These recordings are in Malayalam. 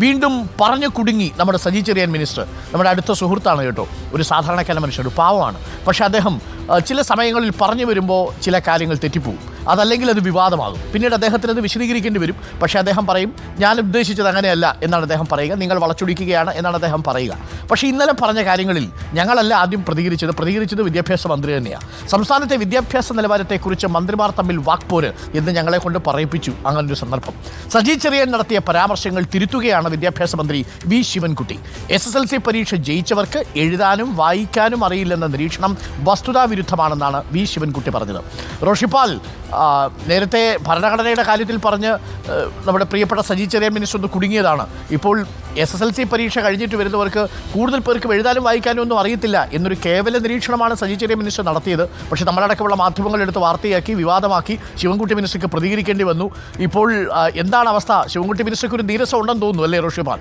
വീണ്ടും പറഞ്ഞു കുടുങ്ങി നമ്മുടെ സജി ചെറിയാൻ മിനിസ്റ്റർ. നമ്മുടെ അടുത്ത സുഹൃത്താണ് കേട്ടോ, ഒരു സാധാരണക്കാരൻ മനുഷ്യൻ, ഒരു പാവമാണ്. പക്ഷെ അദ്ദേഹം ചില സമയങ്ങളിൽ പറഞ്ഞു വരുമ്പോൾ ചില കാര്യങ്ങൾ തെറ്റിപ്പോവും, അതല്ലെങ്കിൽ അത് വിവാദമാകും. പിന്നീട് അദ്ദേഹത്തിന് അത് വിശദീകരിക്കേണ്ടി വരും. പക്ഷേ അദ്ദേഹം പറയും ഞാൻ ഉദ്ദേശിച്ചത് അങ്ങനെയല്ല എന്നാണ് അദ്ദേഹം പറയുക, നിങ്ങൾ വളച്ചൊടിക്കുകയാണ് എന്നാണ് അദ്ദേഹം പറയുക. പക്ഷേ ഇന്നലെ പറഞ്ഞ കാര്യങ്ങളിൽ ഞങ്ങളല്ല ആദ്യം പ്രതികരിച്ചത് വിദ്യാഭ്യാസ മന്ത്രി തന്നെയാണ്. സംസ്ഥാനത്തെ വിദ്യാഭ്യാസ നിലവാരത്തെക്കുറിച്ച് മന്ത്രിമാർ തമ്മിൽ വാക്പോര് എന്ന് ഞങ്ങളെ കൊണ്ട് പറയിപ്പിച്ചു. അങ്ങനൊരു സന്ദർഭം സജി ചെറിയാൻ നടത്തിയ പരാമർശങ്ങൾ തിരുത്തുകയാണ് വിദ്യാഭ്യാസ മന്ത്രി വി ശിവൻകുട്ടി. SSLC പരീക്ഷ ജയിച്ചവർക്ക് എഴുതാനും വായിക്കാനും അറിയില്ലെന്ന നിരീക്ഷണം വസ്തുതാവിരുദ്ധമാണെന്നാണ് വി ശിവൻകുട്ടി പറഞ്ഞത്. റോഷിപ്പാൽ നേരത്തെ ഭരണഘടനയുടെ കാര്യത്തിൽ പറഞ്ഞ് നമ്മുടെ പ്രിയപ്പെട്ട സജി ചെറിയാൻ മിനിസ്റ്റർ ഒന്ന് കുടുങ്ങിയതാണ്. ഇപ്പോൾ SSLC പരീക്ഷ കഴിഞ്ഞിട്ട് വരുന്നവർക്ക് കൂടുതൽ പേർക്കും എഴുതാനും വായിക്കാനും ഒന്നും അറിയത്തില്ല എന്നൊരു കേവല നിരീക്ഷണമാണ് സജി ചെറിയാൻ മിനിസ്റ്റർ നടത്തിയത്. പക്ഷേ നമ്മളടക്കമുള്ള മാധ്യമങ്ങളെടുത്ത് വാർത്തയാക്കി വിവാദമാക്കി ശിവൻകുട്ടി മിനിസ്റ്റർക്ക് പ്രതികരിക്കേണ്ടി വന്നു. ഇപ്പോൾ എന്താണ് അവസ്ഥ? ശിവൻകുട്ടി മിനിസ്റ്റർക്ക് ഒരു നീരസം ഉണ്ടെന്ന് തോന്നുന്നു അല്ലേ റോഷിപ്പാൽ?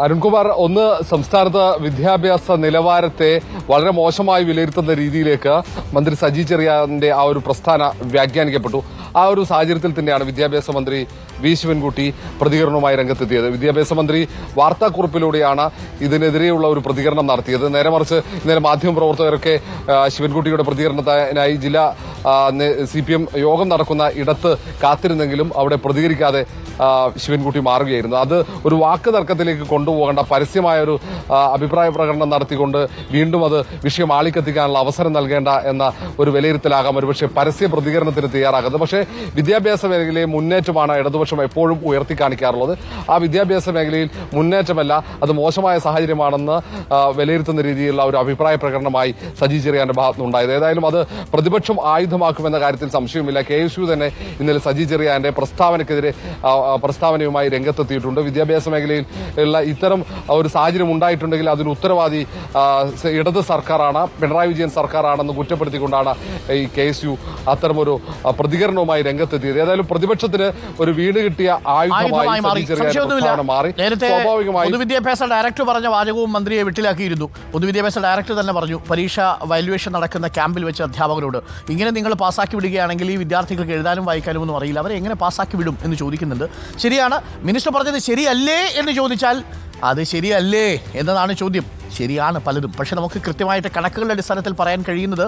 അരുൺകുമാർ, ഒന്ന് സംസ്ഥാനത്ത് വിദ്യാഭ്യാസ നിലവാരത്തെ വളരെ മോശമായി വിലയിരുത്തുന്ന രീതിയിലേക്ക് മന്ത്രി സജി ചെറിയാന്റെ ആ ഒരു പ്രസ്ഥാന വ്യാഖ്യാനിക്കപ്പെട്ടു. ആ ഒരു സാഹചര്യത്തിൽ തന്നെയാണ് വിദ്യാഭ്യാസ മന്ത്രി വി ശിവൻകുട്ടി പ്രതികരണവുമായി രംഗത്തെത്തിയത്. വിദ്യാഭ്യാസ മന്ത്രി വാർത്താക്കുറിപ്പിലൂടെയാണ് ഇതിനെതിരെയുള്ള ഒരു പ്രതികരണം നടത്തിയത്. നേരെ മറിച്ച് ഇന്നലെ മാധ്യമപ്രവർത്തകരൊക്കെ ശിവൻകുട്ടിയുടെ പ്രതികരണത്തിനായി ജില്ലാ CPM യോഗം നടക്കുന്ന ഇടത്ത് കാത്തിരുന്നെങ്കിലും അവിടെ പ്രതികരിക്കാതെ ശിവൻകുട്ടി മാറുകയായിരുന്നു. അത് ഒരു വാക്ക് തർക്കത്തിലേക്ക് കൊണ്ടുപോകേണ്ട, പരസ്യമായ ഒരു അഭിപ്രായ പ്രകടനം നടത്തിക്കൊണ്ട് വീണ്ടും അത് വിഷയം ആളിക്കത്തിക്കാനുള്ള അവസരം നൽകേണ്ട എന്ന ഒരു വിലയിരുത്തലാകാം ഒരുപക്ഷെ പരസ്യ പ്രതികരണത്തിന് തയ്യാറാകുന്നത്. പക്ഷേ വിദ്യാഭ്യാസ മേഖലയിലെ മുന്നേറ്റമാണ് ഇടതുപക്ഷം എപ്പോഴും ഉയർത്തി കാണിക്കാറുള്ളത്. ആ വിദ്യാഭ്യാസ മേഖലയിൽ മുന്നേറ്റമല്ല, അത് മോശമായ സാഹചര്യമാണെന്ന് വിലയിരുത്തുന്ന രീതിയിലുള്ള ഒരു അഭിപ്രായ പ്രകടനമായി സജി ചെറിയാന്റെ ഭാഗത്തുനിന്നുണ്ടായത്. ഏതായാലും അത് പ്രതിപക്ഷം ആയുധമാക്കുമെന്ന കാര്യത്തിൽ സംശയമില്ല. KSU തന്നെ ഇന്നലെ സജി ചെറിയാന്റെ പ്രസ്താവനയുമായി രംഗത്തെത്തിയിട്ടുണ്ട്. വിദ്യാഭ്യാസ മേഖലയിൽ ഉള്ള ഇത്തരം ഒരു സാഹചര്യം ഉണ്ടായിട്ടുണ്ടെങ്കിൽ അതിന് ഉത്തരവാദി ഇടത് സർക്കാരാണ്, പിണറായി വിജയൻ സർക്കാരാണെന്ന് കുറ്റപ്പെടുത്തിക്കൊണ്ടാണ് ഈ KSU അത്തരമൊരു പ്രതികരണവുമായി രംഗത്തെത്തിയത്. ഏതായാലും പ്രതിപക്ഷത്തിന് ഒരു വീട് കിട്ടിയ ആയുധമായി മാറി. സ്വാഭാവികമായി പൊതുവിദ്യാഭ്യാസ ഡയറക്ടർ പറഞ്ഞ വാചകവും മന്ത്രിയെ വിട്ടിലാക്കിയിരുന്നു. പൊതുവിദ്യാഭ്യാസ ഡയറക്ടർ തന്നെ പറഞ്ഞു, പരീക്ഷ വാല്യുവേഷൻ നടക്കുന്ന ക്യാമ്പിൽ വെച്ച് അധ്യാപകരോട് ഇങ്ങനെ നിങ്ങൾ പാസ്സാക്കി വിടുകയാണെങ്കിൽ ഈ വിദ്യാർത്ഥികൾക്ക് എഴുതാനും വായിക്കാനും ഒന്നും അറിയില്ല, അവരെ എങ്ങനെ പാസ്സാക്കി വിടും എന്ന് ചോദിക്കുന്നുണ്ട്. ശരിയാണ്, മിനിസ്റ്റർ പറഞ്ഞത് ശരിയല്ലേ എന്ന് ചോദിച്ചാൽ അത് ശരിയല്ലേ എന്നതാണ് ചോദ്യം. ശരിയാണ് പലതും, പക്ഷേ നമുക്ക് കൃത്യമായിട്ട് കണക്കുകളുടെ അടിസ്ഥാനത്തിൽ പറയാൻ കഴിയുന്നത്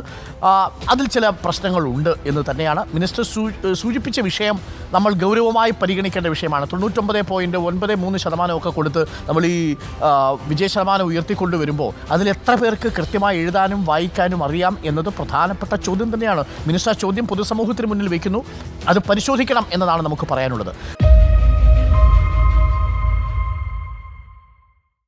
അതിൽ ചില പ്രശ്നങ്ങളുണ്ട് എന്ന് തന്നെയാണ്. മിനിസ്റ്റർ സൂചിപ്പിച്ച വിഷയം നമ്മൾ ഗൗരവമായി പരിഗണിക്കേണ്ട വിഷയമാണ്. 99.93% കൊടുത്ത് നമ്മൾ ഈ വിജയ ശതമാനം ഉയർത്തിക്കൊണ്ടുവരുമ്പോൾ അതിൽ എത്ര പേർക്ക് കൃത്യമായി എഴുതാനും വായിക്കാനും അറിയാം എന്നത് പ്രധാനപ്പെട്ട ചോദ്യം തന്നെയാണ്. മിനിസ്റ്റർ ചോദ്യം പൊതുസമൂഹത്തിന് മുന്നിൽ വയ്ക്കുന്നു, അത് പരിശോധിക്കണം എന്നതാണ് നമുക്ക് പറയാനുള്ളത്.